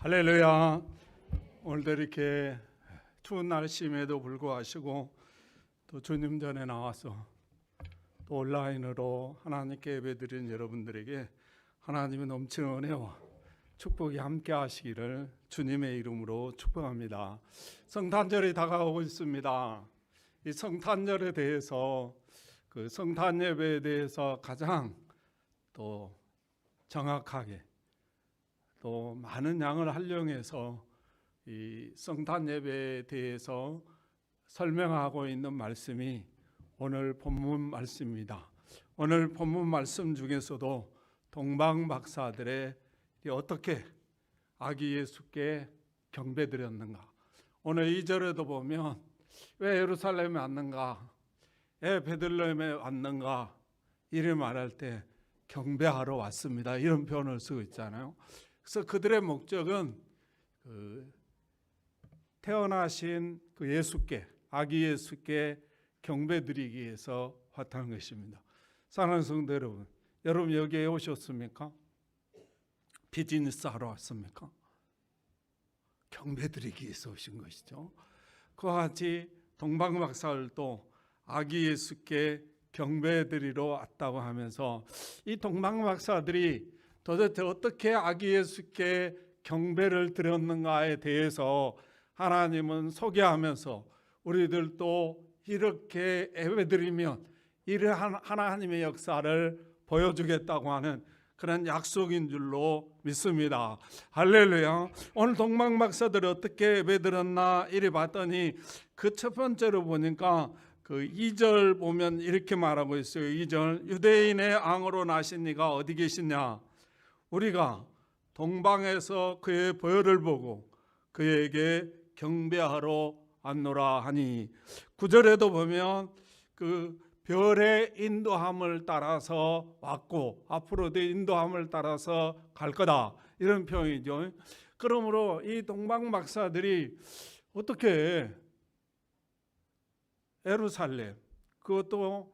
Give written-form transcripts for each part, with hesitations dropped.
할렐루야. 오늘도 이렇게 추운 날씨임에도 불구하고 또 주님 전에 나와서 또 온라인으로 하나님께 예배드리는 여러분들에게 하나님의 넘치는 은혜와 축복이 함께 하시기를 주님의 이름으로 축복합니다. 성탄절이 다가오고 있습니다. 이 성탄절에 대해서 그 성탄 예배에 대해서 가장 또 정확하게 또 많은 양을 활용해서 이 성탄 예배에 대해서 설명하고 있는 말씀이 오늘 본문 말씀입니다. 오늘 본문 말씀 중에서도 동방 박사들의 어떻게 아기 예수께 경배드렸는가. 오늘 2절에도 보면 왜 예루살렘에 왔는가, 왜 베들레헴에 왔는가 이를 말할 때 경배하러 왔습니다, 이런 표현을 쓰고 있잖아요. 그래서 그들의 목적은 태어나신 그 예수께, 아기 예수께 경배드리기 위해서 왔다는 것입니다. 사랑하는 성도 여러분, 여러분 여기에 오셨습니까? 비즈니스 하러 왔습니까? 경배드리기 위해서 오신 것이죠. 그와 같이 동방박사들도 아기 예수께 경배드리러 왔다고 하면서 이 동방박사들이 도대체 어떻게 아기 예수께 경배를 드렸는가에 대해서 하나님은 소개하면서 우리들도 이렇게 예배드리면 이러한 하나님의 역사를 보여주겠다고 하는 그런 약속인 줄로 믿습니다. 할렐루야. 오늘 동방박사들이 어떻게 예배드렸나 이리 봤더니 그 첫 번째로 보니까 그 2절 보면 이렇게 말하고 있어요. 2절, 유대인의 왕으로 나신 이가 어디 계시냐? 우리가 동방에서 그의 보혈을 보고 그에게 경배하러 왔노라 하니, 9절에도 보면 그 별의 인도함을 따라서 왔고 앞으로도 인도함을 따라서 갈 거다, 이런 표현이죠. 그러므로 이 동방박사들이 어떻게 예루살렘, 그것도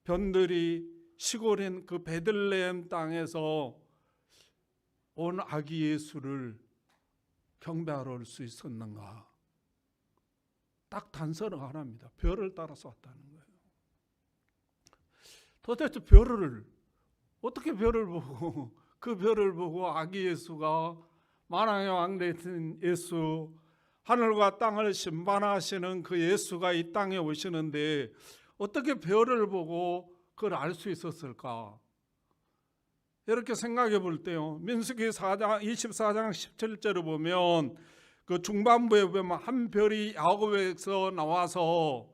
변들이 시골인 그 베들레헴 땅에서 온 아기 예수를 경배하러 올 수 있었는가? 딱 단서는 하나입니다. 별을 따라서 왔다는 거예요. 도대체 별을 어떻게 별을 보고 그 별을 보고 아기 예수가 만왕의 왕 되신 예수, 하늘과 땅을 심판하시는 그 예수가 이 땅에 오시는데 어떻게 별을 보고 그걸 알 수 있었을까? 이렇게 생각해 볼 때요, 민수기 24장 17절을 보면 그 중반부에 보면 한 별이 야곱에서 나와서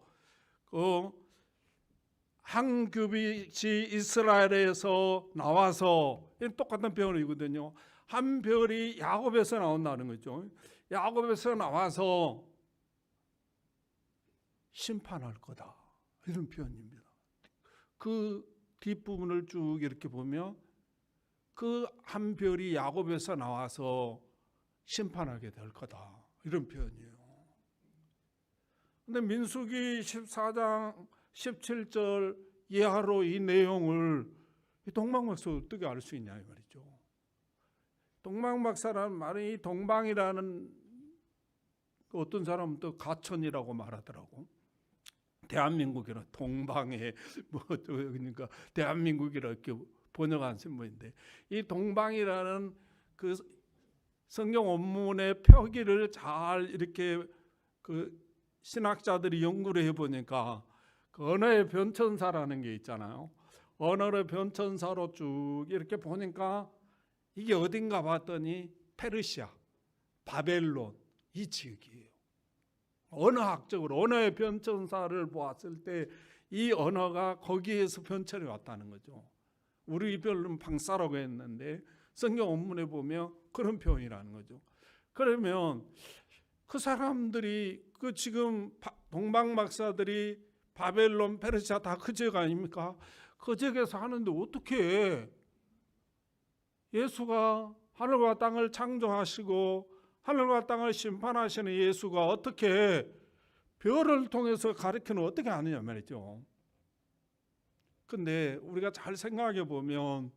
한 규빗이 이스라엘에서 나와서, 똑같은 표현이거든요. 한 별이 야곱에서 나온다는 거죠. 야곱에서 나와서 심판할 거다, 이런 표현입니다. 그 뒷부분을 쭉 이렇게 보면 그 한 별이 야곱에서 나와서 심판하게 될 거다, 이런 표현이에요. 근데 민수기 14장 17절 이하로 이 내용을 동방박사 어떻게 알 수 있냐 이 말이죠. 동방박사라는 말이, 이 동방이라는 어떤 사람은 또 가천이라고 말하더라고. 대한민국이라 동방에 그러니까 대한민국이라 이렇게 번역한 신문인데, 이 동방이라는 그 성경 원문의 표기를 잘 이렇게 그 신학자들이 연구를 해보니까 그 언어의 변천사라는 게 있잖아요. 언어의 변천사로 쭉 이렇게 보니까 이게 어딘가 봤더니 페르시아, 바벨론 이 지역이에요. 언어학적으로 언어의 변천사를 보았을 때 이 언어가 거기에서 변천이 왔다는 거죠. 우리 별로는 방사라고 했는데 성경 원문에 보면 그런 표현이라는 거죠. 그러면 그 사람들이 그 지금 동방박사들이 바벨론, 페르시아 다 그 지역 아닙니까? 그 지역에서 하는데 어떻게 예수가 하늘과 땅을 창조하시고 하늘과 땅을 심판하시는 예수가 어떻게 별을 통해서 가르치는 어떻게 아느냐 말이죠. 근데 우리가 잘 생각해 보면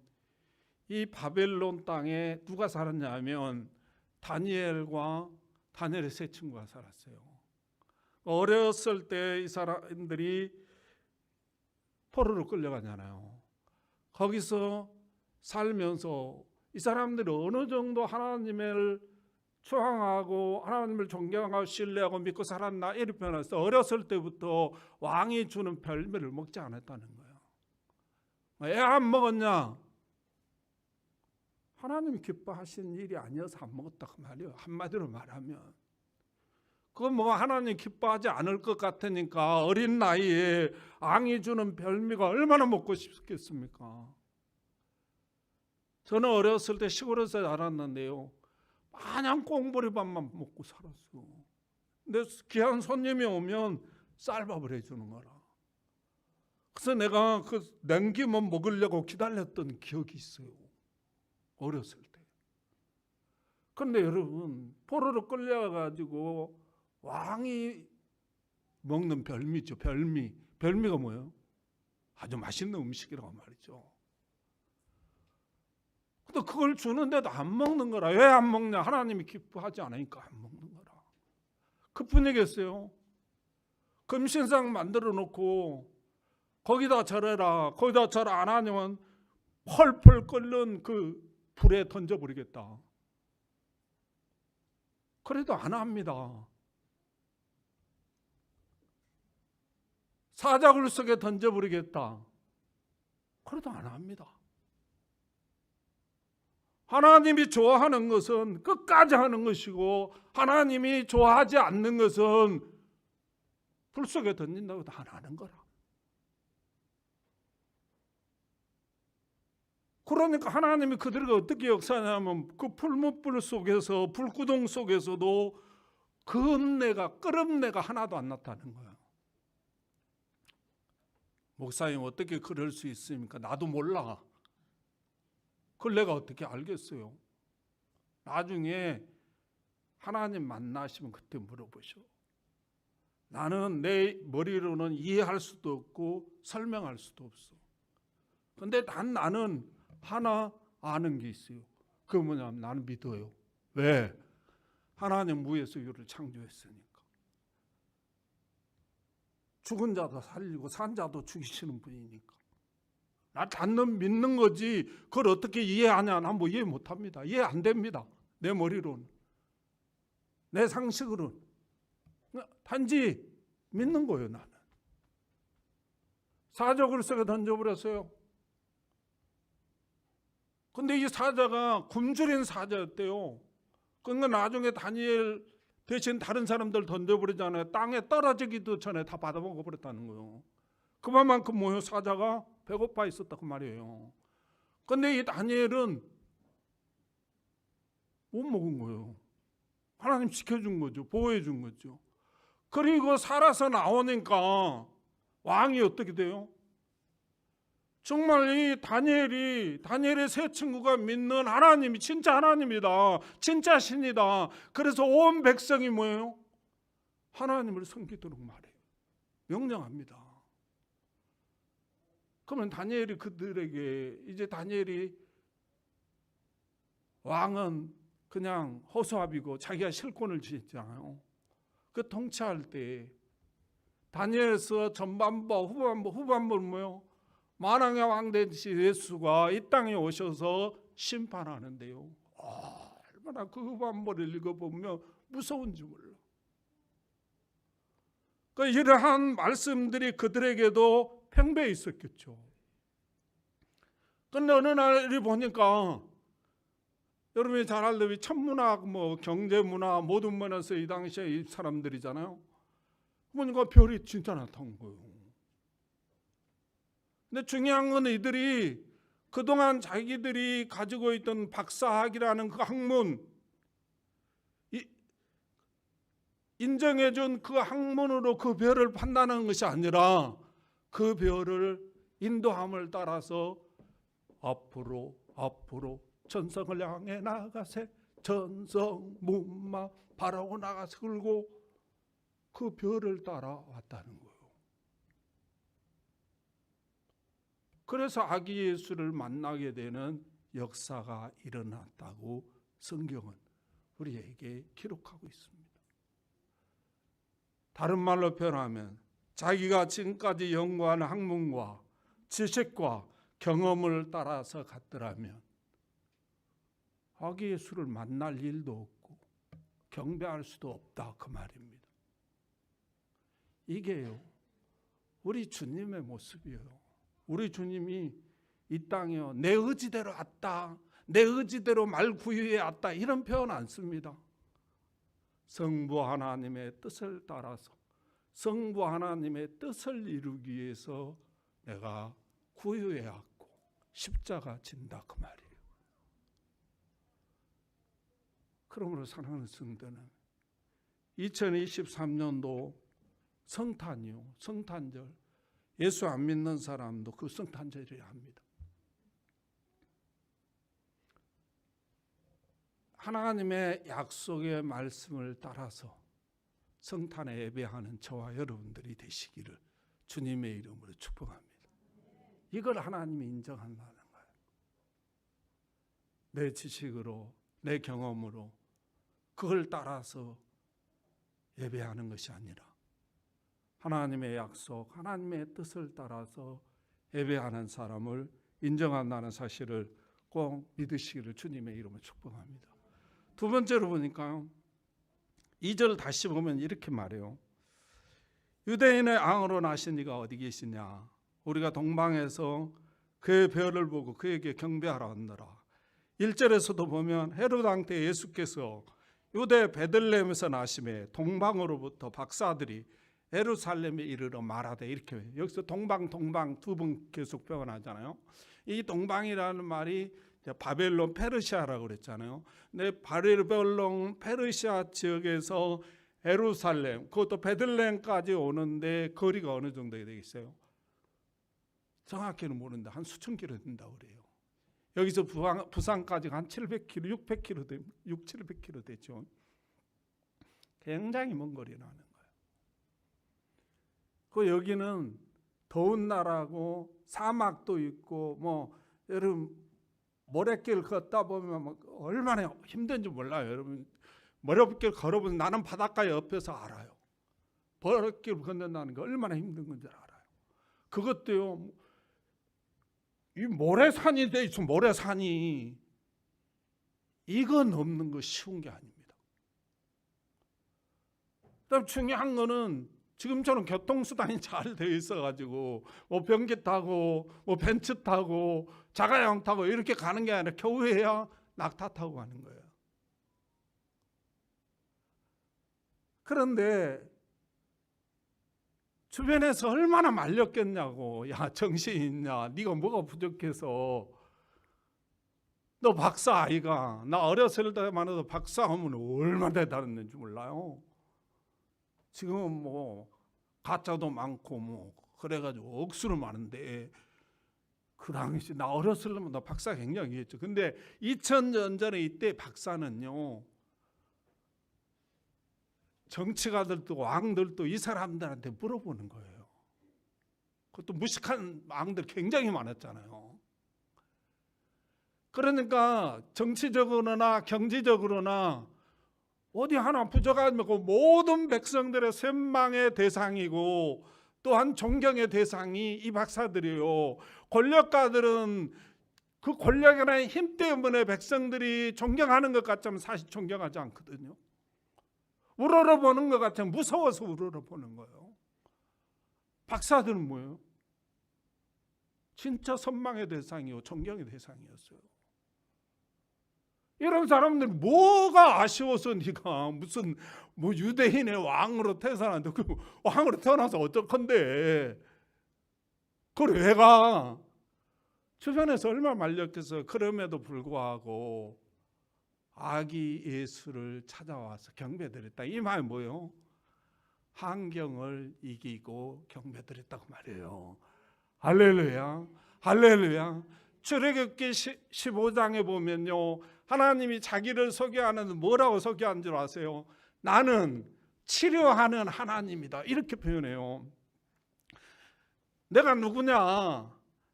이 바벨론 땅에 누가 살았냐 하면 다니엘의 세 친구가 살았어요. 어렸을 때 이 사람들이 포로로 끌려가잖아요. 거기서 살면서 이 사람들이 어느 정도 하나님을 추앙하고 하나님을 존경하고 신뢰하고 믿고 살았나 이렇게 변해서 어렸을 때부터 왕이 주는 별미를 먹지 않았다는 거예요. 왜 안 먹었냐? 하나님이 기뻐하신 일이 아니어서 안 먹었다 그 말이에요. 한마디로 말하면 그건 뭐 하나님 기뻐하지 않을 것 같으니까 어린 나이에 왕이 주는 별미가 얼마나 먹고 싶겠습니까? 저는 어렸을 때 시골에서 자랐는데요, 마냥 꽁보리밥만 먹고 살았어. 근데 귀한 손님이 오면 쌀밥을 해주는 거라. 그래서 내가 그 냉기만 먹으려고 기다렸던 기억이 있어요, 어렸을 때. 그런데 여러분, 포로로 끌려가지고 왕이 먹는 별미죠. 별미가 뭐예요? 아주 맛있는 음식이라고 말이죠. 근데 그걸 주는데도 안 먹는 거라. 왜 안 먹냐? 하나님이 기뻐하지 않으니까 안 먹는 거라. 그뿐이겠어요? 금신상 만들어 놓고 거기다 절해라, 거기다 절 안 하면 펄펄 끓는 그 불에 던져버리겠다. 그래도 안 합니다. 사자굴 속에 던져버리겠다. 그래도 안 합니다. 하나님이 좋아하는 것은 끝까지 하는 것이고 하나님이 좋아하지 않는 것은 불 속에 던진다고 해도 안 하는 거라. 그러니까 하나님이 그들에게 어떻게 역사하냐면 그 풀무불 속에서, 불구덩 속에서도 그 끓음내가 하나도 안 났다는 거예요. 목사님 어떻게 그럴 수 있습니까? 나도 몰라. 그걸 내가 어떻게 알겠어요? 나중에 하나님 만나시면 그때 물어보셔. 나는 내 머리로는 이해할 수도 없고 설명할 수도 없어. 근데 나는 하나 아는 게 있어요. 그게 뭐냐면 나는 믿어요. 왜? 하나님 무에서 유를 창조했으니까. 죽은 자도 살리고 산 자도 죽이시는 분이니까. 나는 믿는 거지 그걸 어떻게 이해하냐? 난 뭐 이해 못합니다. 이해 안 됩니다. 내 머리로는. 내 상식으로는. 단지 믿는 거예요. 나는. 사자굴 속에 던져버렸어요. 근데 이 사자가 굶주린 사자였대요. 그러니까 나중에 다니엘 대신 다른 사람들 던져버리잖아요. 땅에 떨어지기도 전에 다 받아먹어버렸다는 거예요. 그만큼 뭐예요? 사자가 배고파 있었다고 말이에요. 근데 이 다니엘은 못 먹은 거예요. 하나님 지켜준 거죠. 보호해준 거죠. 그리고 살아서 나오니까 왕이 어떻게 돼요? 정말 이 다니엘의 세 친구가 믿는 하나님이 진짜 하나님이다. 진짜 신이다. 그래서 온 백성이 뭐예요? 하나님을 섬기도록 말해요. 명령합니다. 그러면 다니엘이 그들에게 이제 왕은 그냥 허수아비고 자기가 실권을 쥐었잖아요. 그 통치할 때 다니엘서 전반부 후반부는 뭐예요? 만왕의 왕 되신 예수가 이 땅에 오셔서 심판하는데요. 얼마나 그 후반부를 읽어보면 무서운지 몰라. 그러니까 이러한 말씀들이 그들에게도 팽배해 있었겠죠. 그런데 어느 날이 보니까 여러분이 잘 알다시피 천문학, 경제문화 모든 면에서 이 당시에 이 사람들이잖아요. 보니까 별이 진짜 나타난 거예요. 근데 중요한 건 이들이 그동안 자기들이 가지고 있던 박사학이라는 그 학문, 인정해준 그 학문으로 그 별을 판단하는 것이 아니라 그 별을 인도함을 따라서 앞으로 전성을 향해 나가세, 전성 문마 바라고 나가서 끌고 그 별을 따라왔다는 거예요. 그래서 아기 예수를 만나게 되는 역사가 일어났다고 성경은 우리에게 기록하고 있습니다. 다른 말로 표현하면 자기가 지금까지 연구한 학문과 지식과 경험을 따라서 갔더라면 아기 예수를 만날 일도 없고 경배할 수도 없다, 그 말입니다. 이게요, 우리 주님의 모습이에요. 우리 주님이 이 땅에요, 내 의지대로 왔다, 내 의지대로 말구유에 왔다, 이런 표현 안 씁니다. 성부 하나님의 뜻을 따라서 성부 하나님의 뜻을 이루기 위해서 내가 구유에 왔고 십자가 진다, 그 말이에요. 그러므로 사랑하는 성도는 2023년도 성탄이요, 성탄절, 예수 안 믿는 사람도 그 성탄절이라 합니다. 하나님의 약속의 말씀을 따라서 성탄에 예배하는 저와 여러분들이 되시기를 주님의 이름으로 축복합니다. 이걸 하나님이 인정한다는 거예요. 내 지식으로, 내 경험으로 그걸 따라서 예배하는 것이 아니라 하나님의 약속, 하나님의 뜻을 따라서 예배하는 사람을 인정한다는 사실을 꼭 믿으시기를 주님의 이름으로 축복합니다. 두 번째로 보니까 2절 다시 보면 이렇게 말해요. 유대인의 왕으로 나신 이가 어디 계시냐? 우리가 동방에서 그의 별을 보고 그에게 경배하러 왔노라. 1절에서도 보면 헤롯 왕 때 예수께서 유대 베들레헴에서 나심에 동방으로부터 박사들이 예루살렘에 이르러 말하되, 이렇게 여기서 동방 두 번 계속 표현하잖아요. 이 동방이라는 말이 바벨론 페르시아라고 그랬잖아요. 근데 바벨론 페르시아 지역에서 예루살렘, 그것도 베들레헴까지 오는데 거리가 어느 정도 되겠어요? 정확히는 모르는데 한 수천 킬로 된다고 그래요. 여기서 부산까지 한 700km, 600km, 700km 되죠. 굉장히 먼 거리라는 거예요. 그 여기는 더운 나라고 사막도 있고 뭐 여러분 모래길 걷다 보면 얼마나 힘든지 몰라요. 여러분 모래길 걸어보면 나는 바닷가 옆에서 알아요. 모래길 걷는다는 게 얼마나 힘든 건지 알아요. 그것도요, 이 모래산이 돼 있어. 모래산이 이거 넘는 거 쉬운 게 아닙니다. 그다음 중요한 거는 지금처럼 교통수단이 잘 되어 있어가지고 뭐 변기 타고 뭐 벤츠 타고 자가용 타고 이렇게 가는 게 아니라 겨우해야 낙타 타고 가는 거예요. 그런데 주변에서 얼마나 말렸겠냐고. 야, 정신 있냐? 네가 뭐가 부족해서? 너 박사 아이가? 나 어렸을 때만 해도 박사하면 얼마나 대단했는지 몰라요. 지금은 뭐 가짜도 많고 뭐 그래가지고 억수로 많은데 그 당시 나 어렸을 때마다 박사 굉장히 했죠. 근데 2000년 전에 이때 박사는요, 정치가들도 왕들도 이 사람들한테 물어보는 거예요. 그것도 무식한 왕들 굉장히 많았잖아요. 그러니까 정치적으로나 경제적으로나 어디 하나 부족하면 그 모든 백성들의 샘망의 대상이고 또한 존경의 대상이 이 박사들이에요. 권력가들은 그 권력이라는 힘 때문에 백성들이 존경하는 것 같지만 사실 존경하지 않거든요. 우러러보는 것 같으면 무서워서 우러러보는 거예요. 박사들은 뭐예요? 진짜 선망의 대상이요, 존경의 대상이었어요. 이런 사람들 뭐가 아쉬워서 네가 무슨 뭐 유대인의 왕으로 태어났는데 그 왕으로 태어나서 어떡한데 그걸 왜 가? 주변에서 얼마나 말렸겠어요. 그럼에도 불구하고 아기 예수를 찾아와서 경배드렸다. 이 말이 뭐예요? 환경을 이기고 경배드렸다고 말이에요. 할렐루야, 할렐루야. 출애굽기 15장에 보면요, 하나님이 자기를 소개하는 뭐라고 소개한 줄 아세요? 나는 치료하는 하나님이다, 이렇게 표현해요. 내가 누구냐?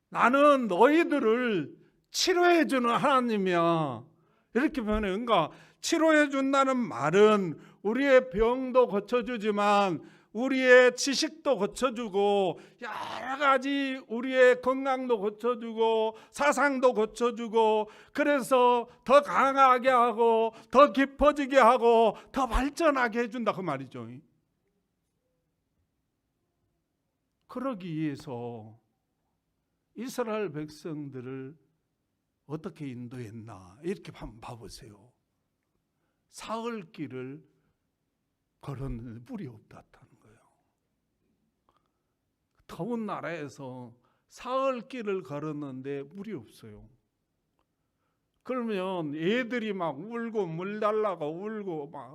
나는 너희들을 치료해 주는 하나님이야, 이렇게 표현해요. 그러니까 치료해 준다는 말은 우리의 병도 고쳐주지만 우리의 지식도 고쳐주고 여러 가지 우리의 건강도 고쳐주고 사상도 고쳐주고 그래서 더 강하게 하고 더 깊어지게 하고 더 발전하게 해준다 그 말이죠. 그러기 위해서 이스라엘 백성들을 어떻게 인도했나 이렇게 한번 봐보세요. 사흘길을 걸었는데 물이 없다는 거예요. 더운 나라에서 사흘길을 걸었는데 물이 없어요. 그러면 애들이 막 울고 물 달라고 울고 막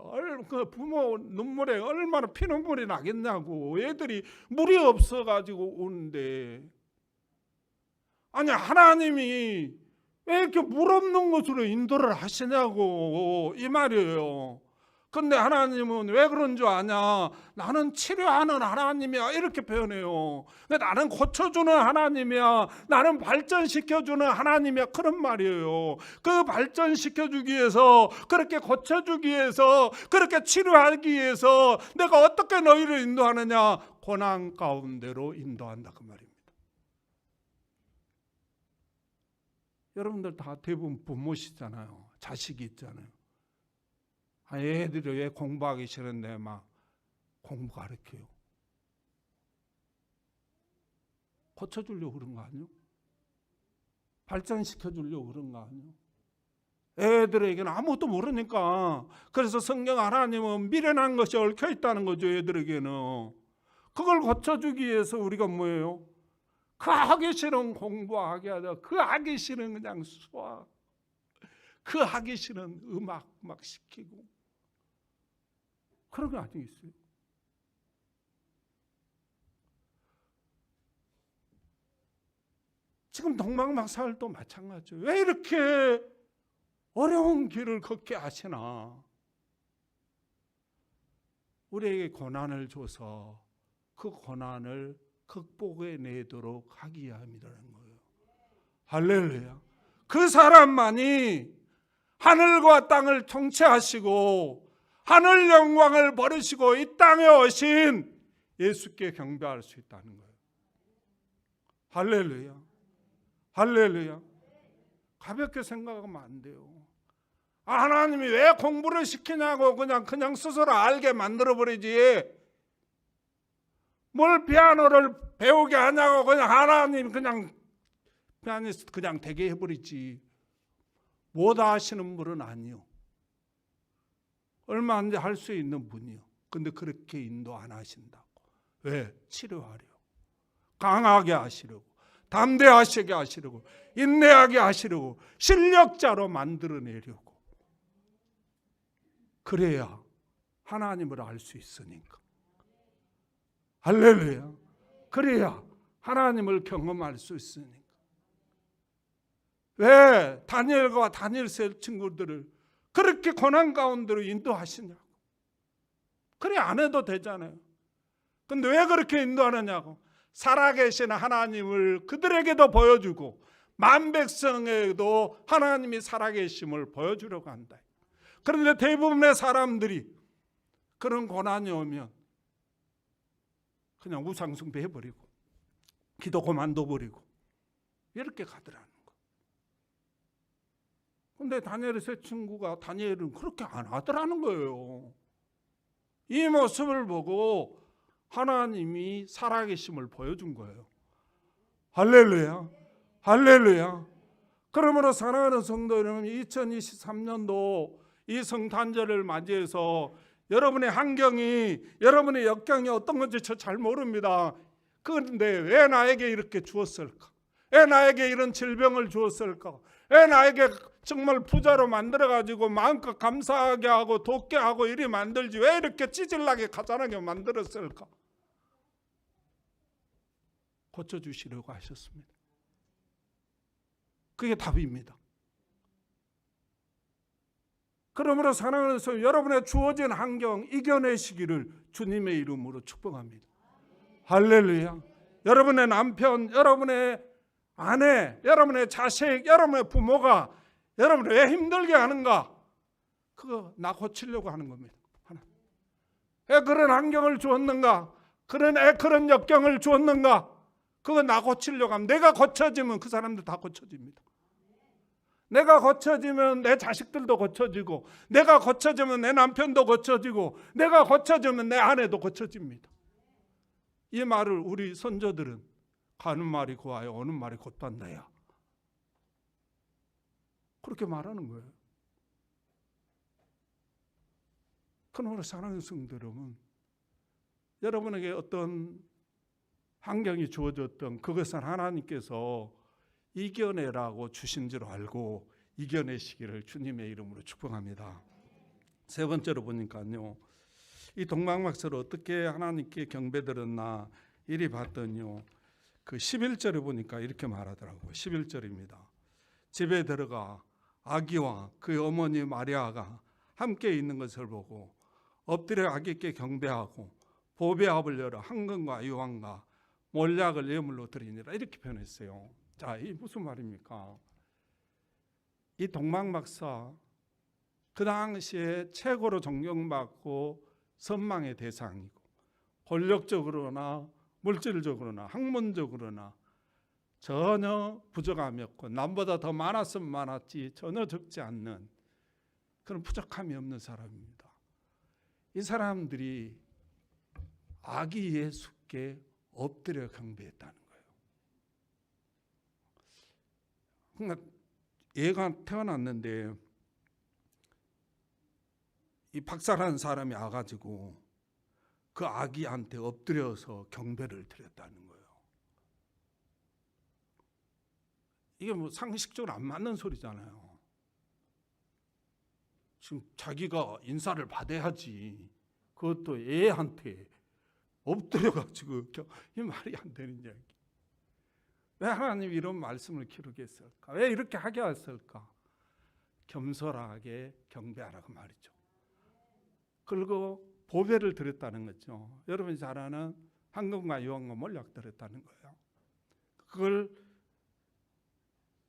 그 부모 눈물에 얼마나 피눈물이 나겠냐고. 애들이 물이 없어가지고 우는데, 아니 하나님이 왜 이렇게 물 없는 곳으로 인도를 하시냐고 이 말이에요. 근데 하나님은 왜 그런 줄 아냐? 나는 치료하는 하나님이야 이렇게 표현해요. 나는 고쳐주는 하나님이야, 나는 발전시켜주는 하나님이야 그런 말이에요. 그 발전시켜주기 위해서, 그렇게 고쳐주기 위해서, 그렇게 치료하기 위해서 내가 어떻게 너희를 인도하느냐? 고난 가운데로 인도한다 그 말입니다. 여러분들 다 대부분 부모시잖아요. 자식이 있잖아요. 애들이 왜 공부하기 싫은데 막 공부 가르쳐요? 고쳐주려고 그런 거 아니에요? 발전시켜주려고 그런 거 아니에요? 애들에게는 아무것도 모르니까. 그래서 성경 하나님은 미련한 것이 얽혀있다는 거죠. 애들에게는 그걸 고쳐주기 위해서 우리가 뭐예요? 그 하기 싫은 공부하게 하자. 그 하기 싫은 그냥 수학, 그 하기 싫은 음악 막 시키고 그런 거 아니겠어요? 지금 동방박사들도 마찬가지죠. 왜 이렇게 어려운 길을 걷게 하시나? 우리에게 고난을 줘서 그 고난을 극복해내도록 하기 위함이라는 거예요. 할렐루야. 그 사람만이 하늘과 땅을 통치하시고 하늘 영광을 버리시고 이 땅에 오신 예수께 경배할 수 있다는 거예요. 할렐루야. 할렐루야. 가볍게 생각하면 안 돼요. 하나님이 왜 공부를 시키냐고 그냥 스스로 알게 만들어버리지. 뭘 피아노를 배우게 하냐고 그냥 하나님 그냥 피아니스트 그냥 되게 해버리지. 뭐다 하시는 분은 아니요. 얼마 안 돼 할 수 있는 분이요. 근데 그렇게 인도 안 하신다고. 왜? 치료하려고, 강하게 하시려고, 담대하시게 하시려고, 인내하게 하시려고, 실력자로 만들어내려고. 그래야 하나님을 알 수 있으니까. 할렐루야. 그래야 하나님을 경험할 수 있으니까. 왜 다니엘과 다니엘세 친구들을 그렇게 고난 가운데로 인도하시냐고. 그래 안 해도 되잖아요. 근데 왜 그렇게 인도하느냐고. 살아계신 하나님을 그들에게도 보여주고 만백성에게도 하나님이 살아계심을 보여주려고 한다. 그런데 대부분의 사람들이 그런 고난이 오면 그냥 우상숭배 해버리고 기도 그만둬버리고 이렇게 가더라는 거. 근데 다니엘의 세 친구가 다니엘은 그렇게 안 하더라는 거예요. 이 모습을 보고 하나님이 살아계심을 보여준 거예요. 할렐루야. 할렐루야. 그러므로 사랑하는 성도 여러분, 2023년도 이 성탄절을 맞이해서 여러분의 환경이, 여러분의 역경이 어떤 건지 저 잘 모릅니다. 그런데 왜 나에게 이렇게 주었을까? 왜 나에게 이런 질병을 주었을까? 왜 나에게 정말 부자로 만들어가지고 마음껏 감사하게 하고 돕게 하고 이리 만들지 왜 이렇게 찌질나게 가난하게 만들었을까? 고쳐주시려고 하셨습니다. 그게 답입니다. 그러므로 사랑하는 성도 여러분의 주어진 환경 이겨내시기를 주님의 이름으로 축복합니다. 할렐루야. 여러분의 남편, 여러분의 아내, 여러분의 자식, 여러분의 부모가 여러분을 왜 힘들게 하는가? 그거 나 고치려고 하는 겁니다. 왜 그런 환경을 주었는가? 그런 역경을 주었는가? 그거 나 고치려고 하면, 내가 고쳐지면 그 사람들 다 고쳐집니다. 내가 고쳐지면 내 자식들도 고쳐지고, 내가 고쳐지면 내 남편도 고쳐지고, 내가 고쳐지면 내 아내도 고쳐집니다. 이 말을 우리 선조들은 가는 말이 고와요, 오는 말이 곧단다야, 그렇게 말하는 거예요. 그러므로 사랑하는 성도 여러분, 여러분에게 어떤 환경이 주어졌던 그것은 하나님께서 이겨내라고 주신 줄 알고 이겨내시기를 주님의 이름으로 축복합니다. 세 번째로 보니까요, 이 동방박사를 어떻게 하나님께 경배드렸나 이리 봤더니요, 그 11절에 보니까 이렇게 말하더라고요. 11절입니다. 집에 들어가 아기와 그의 어머니 마리아가 함께 있는 것을 보고 엎드려 아기께 경배하고 보배합을 열어 황금과 유황과 몰약을 예물로 드리니라, 이렇게 표현했어요. 자, 이 무슨 말입니까? 이 동방박사 그 당시에 최고로 존경받고 선망의 대상이고, 권력적으로나 물질적으로나 학문적으로나 전혀 부족함이 없고, 남보다 더 많았으면 많았지 전혀 적지 않는 그런 부족함이 없는 사람입니다. 이 사람들이 아기 예수께 엎드려 경배했다는 거예요. 그러니까 얘가 태어났는데 이 박사라는 사람이 와가지고 그 아기한테 엎드려서 경배를 드렸다는 거예요. 이게 뭐 상식적으로 안 맞는 소리잖아요. 지금 자기가 인사를 받아야지, 그것도 애한테 엎드려가지고, 이 말이 안 되는 이야기. 왜 하나님이 이런 말씀을 기록게 했을까? 왜 이렇게 하게 했을까? 겸손하게 경배하라고 말이죠. 그리고 보배를 드렸다는 거죠. 여러분이 잘 아는 황금과 유황과 몰약 드렸다는 거예요. 그걸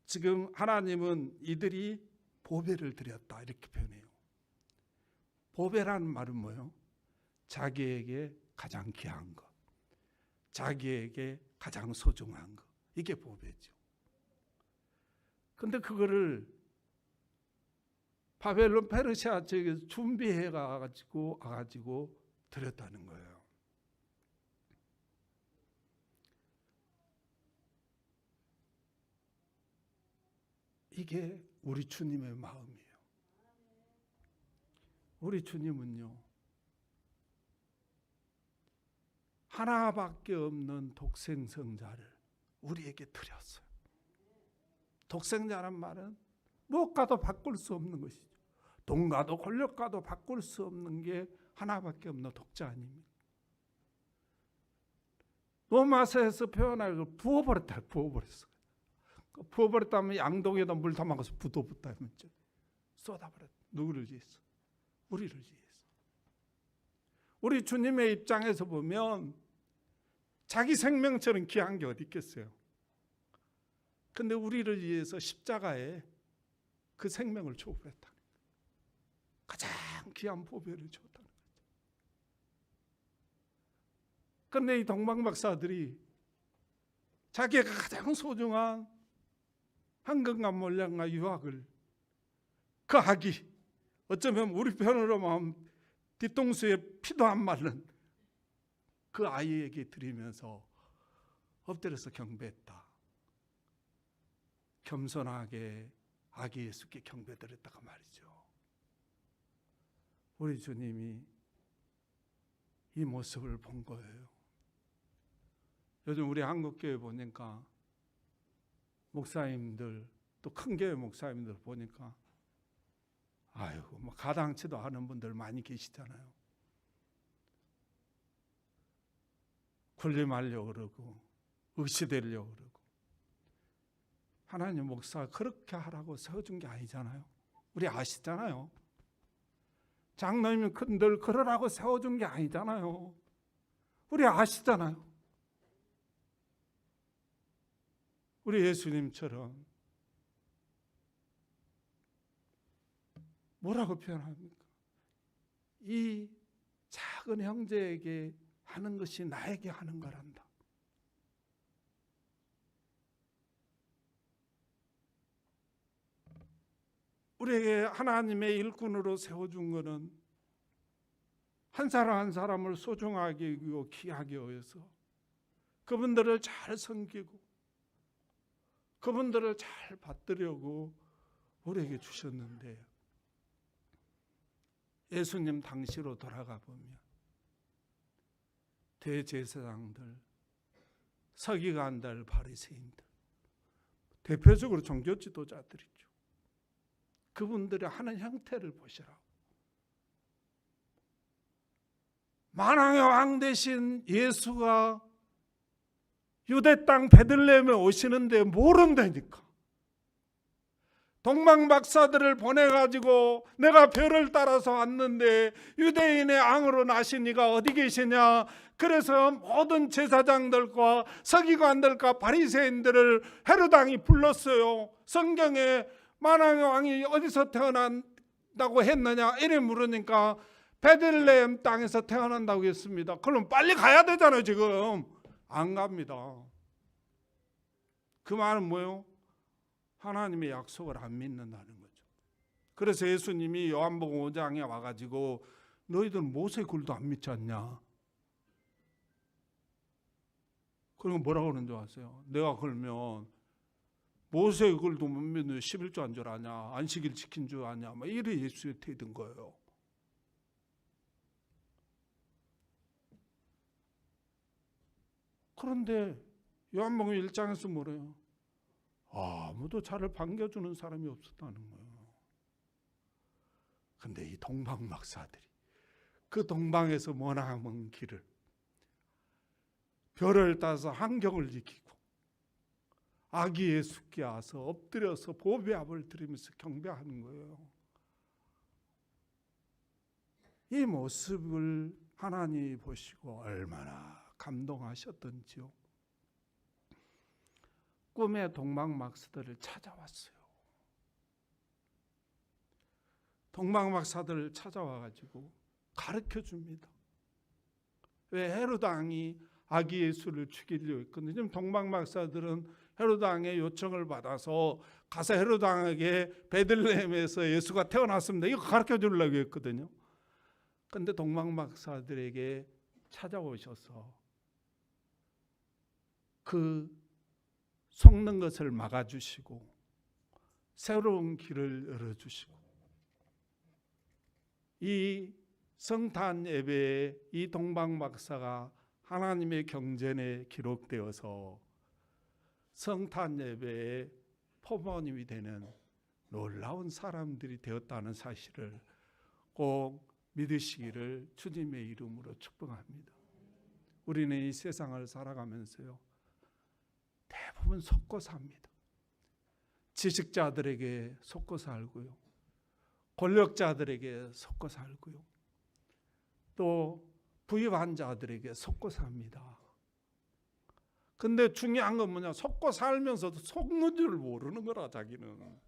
지금 하나님은 이들이 보배를 드렸다, 이렇게 표현해요. 보배라는 말은 뭐예요? 자기에게 가장 귀한 것, 자기에게 가장 소중한 것, 이게 보배죠. 근데 그거를 바벨론 페르시아 지역에서 준비해 가지고 드렸다는 거예요. 이게 우리 주님의 마음이에요. 우리 주님은요, 하나밖에 없는 독생성자를 우리에게 드렸어요. 독생자란 말은 무엇과도 바꿀 수 없는 것이죠. 돈과도 권력과도 바꿀 수 없는 게 하나밖에 없는 독자 아닙니까? 로마서에서 표현할 걸 부어버렸다, 부어버렸어. 부어버렸다면 양동에다 물 담아서 붓어붓다 하면 쏟아버렸다. 누구를 위해서? 우리를 위해서. 우리 주님의 입장에서 보면 자기 생명처럼 귀한 게 어디 있겠어요? 근데 우리를 위해서 십자가에 그 생명을 줘버렸다. 가장 귀한 보배를 줬다는 거죠. 그런데 이 동방박사들이 자기가 가장 소중한 황금과 몰약과 유황을, 그 아기, 어쩌면 우리 편으로 마음 뒤통수에 피도 안 마른 그 아이에게 드리면서 엎드려서 경배했다. 겸손하게 아기 예수께 경배드렸다가 말이죠. 우리 주님이 이 모습을 본 거예요. 요즘 우리 한국교회 보니까 목사님들, 또 큰 교회 목사님들 보니까 아이고 뭐 가당치도 않은 분들 많이 계시잖아요. 군림하려고 그러고 의시되려고 그러고. 하나님 목사가 그렇게 하라고 세워준 게 아니잖아요. 우리 아시잖아요. 장로님이 늘 그러라고 세워준 게 아니잖아요. 우리 아시잖아요. 우리 예수님처럼 뭐라고 표현합니까? 이 작은 형제에게 하는 것이 나에게 하는 거란다. 우리에게 하나님의 일꾼으로 세워준 것은 한 사람 한 사람을 소중하게 여기고 귀하게 여겨서 그분들을 잘 섬기고 그분들을 잘 받들려고 우리에게 주셨는데, 예수님 당시로 돌아가 보면 대제사장들, 서기관들, 바리새인들, 대표적으로 종교 지도자들이죠. 그분들이 하는 형태를 보시라고. 만왕의 왕 되신 예수가 유대 땅 베들레헴에 오시는데 모른다니까. 동방박사들을 보내가지고 내가 별을 따라서 왔는데 유대인의 왕으로 나신 이가 어디 계시냐. 그래서 모든 제사장들과 서기관들과 바리새인들을 헤롯 왕이 불렀어요. 성경에 만왕의 왕이 어디서 태어난다고 했느냐 이래 물으니까 베들레헴 땅에서 태어난다고 했습니다. 그럼 빨리 가야 되잖아요. 지금 안 갑니다. 그 말은 뭐예요? 하나님의 약속을 안 믿는다는 거죠. 그래서 예수님이 요한복음 5장에 와가지고 너희들 모세 글도 안 믿지 않냐? 그리고 뭐라고 그러는 줄 아세요? 내가 그러면 모세 글도 못 믿는 11조 한 줄 아냐? 안식일 지킨 줄 아냐? 막 이래 예수에 대든 거예요. 그런데 요한복음 1장에서 뭐래요? 아무도 저를 반겨주는 사람이 없었다는 거예요. 근데 이 동방박사들이 그 동방에서 머나먼 길을 별을 따서 환경을 지키고 아기 예수께 와서 엎드려서 보배압을 드리면서 경배하는 거예요. 이 모습을 하나님이 보시고 얼마나 감동하셨던지요. 꿈에 동방박사들을 찾아왔어요. 동방박사들을 찾아와가지고 가르쳐 줍니다. 왜 헤롯 왕이 아기 예수를 죽이려고 했거든요. 지금 동방박사들은 헤롯 왕의 요청을 받아서 가서 헤롯 왕에게 베들레헴에서 예수가 태어났습니다. 이거 가르쳐 주려고 했거든요. 그런데 동방박사들에게 찾아오셔서 그 속는 것을 막아주시고 새로운 길을 열어주시고, 이 성탄 예배에 이 동방박사가 하나님의 경전에 기록되어서 성탄 예배의 포모님이 되는 놀라운 사람들이 되었다는 사실을 꼭 믿으시기를 주님의 이름으로 축복합니다. 우리는 이 세상을 살아가면서요, 대부분 속고 삽니다. 지식자들에게 속고 살고요, 권력자들에게 속고 살고요, 또 부유한 자들에게 속고 삽니다. 근데 중요한 건 뭐냐? 속고 살면서도 속는 줄 모르는 거라. 자기는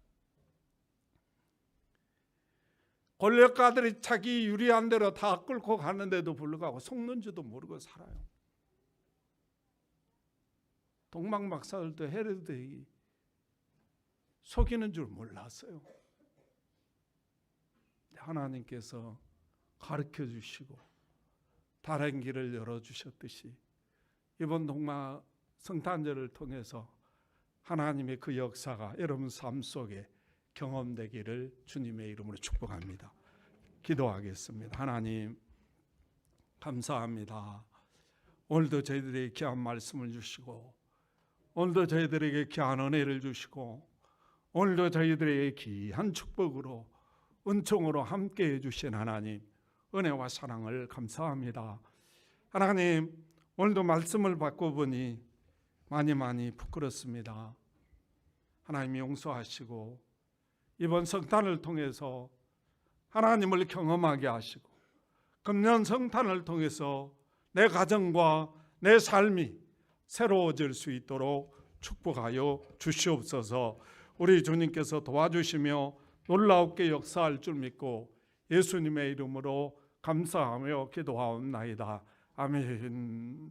권력가들이 자기 유리한 대로 다 끌고 가는데도 불구하고 속는 줄도 모르고 살아요. 동방박사들도 헤롯이 속이는 줄 몰랐어요. 하나님께서 가르쳐 주시고 다른 길을 열어주셨듯이 이번 동방 성탄절을 통해서 하나님의 그 역사가 여러분 삶 속에 경험되기를 주님의 이름으로 축복합니다. 기도하겠습니다. 하나님 감사합니다. 오늘도 저희들에게 귀한 말씀을 주시고, 오늘도 저희들에게 귀한 은혜를 주시고, 오늘도 저희들에게 귀한 축복으로 은총으로 함께해 주신 하나님 은혜와 사랑을 감사합니다. 하나님 오늘도 말씀을 받고 보니 많이 부끄럽습니다. 하나님 용서하시고 이번 성탄을 통해서 하나님을 경험하게 하시고 금년 성탄을 통해서 내 가정과 내 삶이 새로워질 수 있도록 축복하여 주시옵소서. 우리 주님께서 도와주시며 놀랍게 역사할 줄 믿고 예수님의 이름으로 감사하며 기도하옵나이다. 아멘.